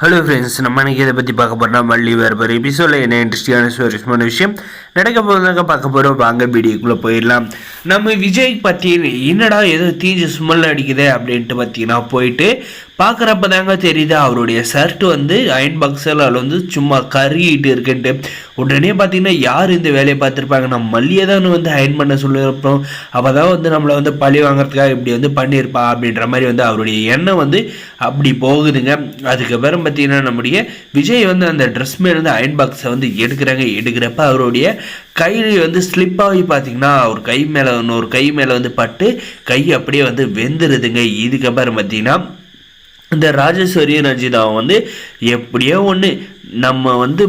Hello friends, நம்ம இன்றைக்கி இதை பற்றி பார்க்க போகிறோம்னா மல்லி வேறு எபிசோடில் என்ன இன்ட்ரெஸ்டிங்கான சுவாரஸ்யமான விஷயம் நடக்க போகிறதாங்க பார்க்க போகிறோம். வாங்க வீடியோக்குள்ளே போயிடலாம். நம்ம விஜய் பற்றி என்னடா ஏதோ தீஞ்சு ஸ்மெல் அடிக்குது அப்படின்ட்டு பார்த்தீங்கன்னா போயிட்டு பார்க்குறப்ப தாங்க தெரியுது அவருடைய ஷர்ட் வந்து அயன் பாக்ஸில் வந்து சும்மா கருகிட்டு இருக்குன்ட்டு. உடனே பார்த்தீங்கன்னா யார் இந்த வேலையை பார்த்துருப்பாங்க, நம்ம மல்லியை தான் வந்து அயன் பண்ண சொல்லியிருப்போம், அப்போ தான் வந்து நம்மளை வந்து பழி வாங்குறதுக்காக இப்படி வந்து பண்ணியிருப்பா அப்படின்ற மாதிரி வந்து அவருடைய எண்ணம் வந்து அப்படி போகுதுங்க. அதுக்கப்புறம் பார்த்தீங்கன்னா நம்முடைய விஜய் வந்து அந்த ட்ரெஸ் மேலேருந்து அயன் பாக்ஸை வந்து எடுக்கிறப்ப அவருடைய கையில் வந்து ஸ்லிப்பாகி பார்த்தீங்கன்னா அவர் கை மேலே இன்னொரு கை மேலே வந்து பட்டு கை அப்படியே வந்து வெந்துருதுங்க. இதுக்கப்புறம் பார்த்தீங்கன்னா இந்த ராஜேஸ்வரி ரஞ்சிதாவை வந்து எப்படியோ ஒன்று நம்ம வந்து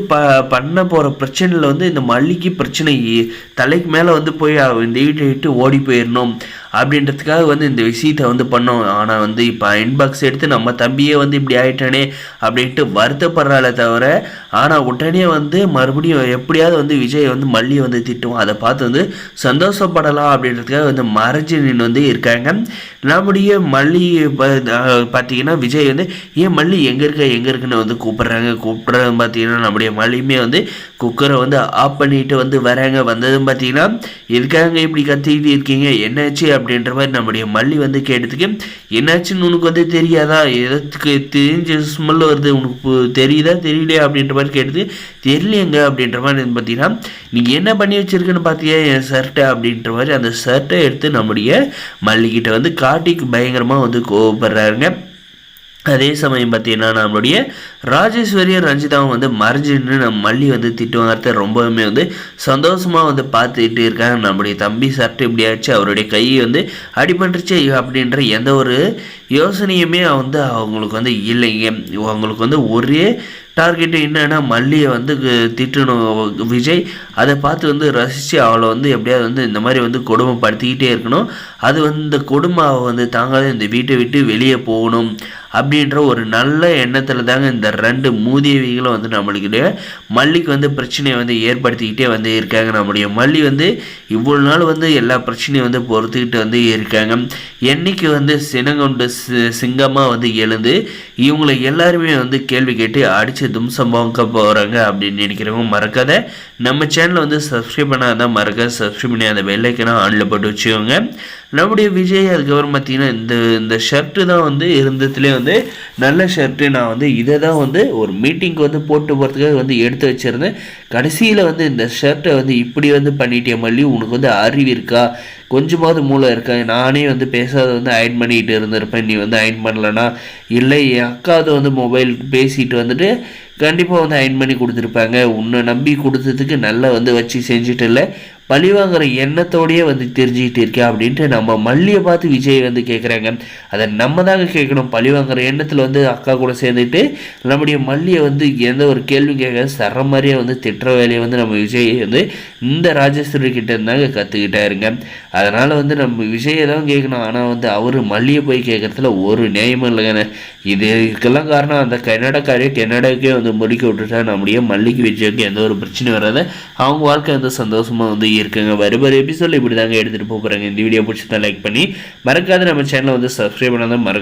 பண்ண போகிற பிரச்சனையில் வந்து இந்த மல்லிக்கு பிரச்சனை தலைக்கு மேலே வந்து போய் இந்த வீட்டை விட்டு ஓடி போயிடணும் அப்படின்றதுக்காக வந்து இந்த விஷயத்தை வந்து பண்ணோம். ஆனால் வந்து இப்போ இன்பாக்ஸ் எடுத்து நம்ம தம்பியே வந்து இப்படி ஆகிட்டானே அப்படின்ட்டு வருத்தப்படுறாளே தவிர, ஆனால் உடனே வந்து மறுபடியும் எப்படியாவது வந்து விஜய் வந்து மல்லியை வந்து திட்டுவோம், அதை பார்த்து வந்து சந்தோஷப்படலாம் அப்படின்றதுக்காக வந்து மறைஞ்சு நின்று வந்து இருக்காங்க. நம்முடைய மல்லி பார்த்தீங்கன்னா விஜய் வந்து ஏன் மல்லி எங்கே இருக்குன்னு வந்து கூப்பிட்றாங்க. பார்த்தீங்கன்னா நம்முடைய மல்லியுமே வந்து குக்கரை வந்து ஆஃப் பண்ணிட்டு வந்து வந்ததும் பார்த்தீங்கன்னா எதுக்காக இப்படி கத்திக்கிட்டு இருக்கீங்க, என்னாச்சு அப்படின்ற மாதிரி நம்முடைய மல்லி வந்து கேட்டதுக்கு, என்னாச்சுன்னு உனக்கு வந்து தெரியாதா, எதற்கு தெரிஞ்ச ஸ்மெல் வருது உனக்கு தெரியுதா தெரியலையா அப்படின்ற மாதிரி கேட்டது. தெரியலையங்க அப்படின்ற மாதிரி பார்த்தீங்கன்னா நீங்கள் என்ன பண்ணி வச்சிருக்குன்னு பார்த்தியா என் ஷர்ட்டை அப்படின்ற மாதிரி அந்த ஷர்ட்டை எடுத்து நம்முடைய மல்லிக்கிட்ட வந்து காட்டிக்கு பயங்கரமாக வந்து கோவப்படுறாருங்க. அதே சமயம் பார்த்தீங்கன்னா நம்மளுடைய ராஜேஸ்வரியும் ரஞ்சிதாவும் வந்து மறைஞ்சின்னு நம்ம மல்லி வந்து திட்டுவாங்க. ரொம்பவுமே வந்து சந்தோஷமாக வந்து பார்த்துக்கிட்டு இருக்காங்க. நம்முடைய தம்பி சட்டை இப்படியாச்சு, அவருடைய கையை வந்து அடிபட்டுருச்சு அப்படின்ற எந்த ஒரு யோசனையுமே வந்து அவங்களுக்கு வந்து இல்லைங்க. அவங்களுக்கு வந்து ஒரே டார்கெட்டு என்னன்னா மல்லியை வந்து திட்டணும் விஜய். அதை பார்த்து வந்து ரசித்து அவளை வந்து எப்படியாவது வந்து இந்த மாதிரி வந்து கொடுமைப்படுத்திக்கிட்டே இருக்கணும். அது வந்து இந்த கொடுமை வந்து தாங்காத இந்த வீட்டை விட்டு வெளியே போகணும் அப்படின்ற ஒரு நல்ல எண்ணத்தில் தாங்க இந்த ரெண்டு மூதேவிகளும் வந்து நம்மளுடைய மல்லிக்கு வந்து பிரச்சனையை வந்து ஏற்படுத்திக்கிட்டே வந்து இருக்காங்க. நம்முடைய மல்லி வந்து இவ்வளோ நாள் வந்து எல்லா பிரச்சனையும் வந்து பொறுத்துக்கிட்டு வந்து இருக்காங்க. என்னைக்கு வந்து சினங்கொண்டு சிங்கமாக வந்து எழுந்து இவங்களை எல்லாருமே வந்து கேள்வி கேட்டு அடித்து தும்சம்பாக்க போகிறாங்க அப்படின்னு நினைக்கிறவங்க மறக்காத நம்ம சேனலை வந்து சப்ஸ்கிரைப் பண்ணாதான் மறக்காத சப்ஸ்கிரைப் பண்ணி அந்த பெல்லைக்கனை ஆனில் போட்டு வச்சுக்கோங்க. நம்முடைய விஜய் அதுக்கப்புறம் பார்த்தீங்கன்னா இந்த ஷர்ட்டு தான் வந்து இருந்ததுலேயே வந்து நல்ல ஷர்ட்டு. நான் வந்து இதை தான் வந்து ஒரு மீட்டிங்க்கு வந்து போட்டு போகிறதுக்காக வந்து எடுத்து வச்சுருந்தேன். கடைசியில் வந்து இந்த ஷர்ட்டை வந்து இப்படி வந்து பண்ணிட்டே மல்லி, உனக்கு வந்து அறிவு இருக்கா, கொஞ்சமாவது மூளை இருக்கா, நானே வந்து பேசாத வந்து அயன் பண்ணிக்கிட்டு இருந்திருப்பேன், நீ வந்து அயன் பண்ணலன்னா இல்லை என் அக்காவது வந்து மொபைல் பேசிட்டு வந்துட்டு கண்டிப்பாக வந்து அயன் பண்ணி கொடுத்துருப்பாங்க. உன்னை நம்பி கொடுத்ததுக்கு நல்லா வந்து வச்சு செஞ்சுட்டு இல்லை பழிவாங்கிற எண்ணத்தோடையே வந்து தெரிஞ்சுக்கிட்டு இருக்கேன் அப்படின்ட்டு நம்ம மல்லியை பார்த்து விஜய் வந்து கேட்குறாங்க. அதை நம்ம தாங்க கேட்கணும். பழிவாங்கிற எண்ணத்தில் வந்து அக்கா கூட சேர்ந்துட்டு நம்முடைய மல்லியை வந்து எந்த ஒரு கேள்வி கேட்க சர மாதிரியே வந்து திட்டுற வேலையை வந்து நம்ம விஜய் வந்து இந்த ராஜேஸ்வரி கிட்ட இருந்தாங்க கற்றுக்கிட்டாருங்க. அதனால் வந்து நம்ம விஜயை தான் கேட்கணும். ஆனால் வந்து அவர் மல்லியை போய் கேட்குறதுல ஒரு நியாயமும் இல்லைங்க. இதுக்கெல்லாம் காரணம் அந்த கன்னடாவுக்கே வந்து முடிக்க விட்டுட்டா நம்முடைய மல்லிக்கு விஜய்க்கு எந்த ஒரு பிரச்சனையும் வராது, அவங்க வாழ்க்கை வந்து சந்தோஷமாக வந்து இருக்குங்க. வருகிற எபிசோடில் இப்படி தாங்க எடுத்துகிட்டு போகிறாங்க. இந்த வீடியோ பிடிச்சதான் லைக் பண்ணி மறக்காத நம்ம சேனலை வந்து சப்ஸ்கிரைப் பண்ணாதான் மறக்காது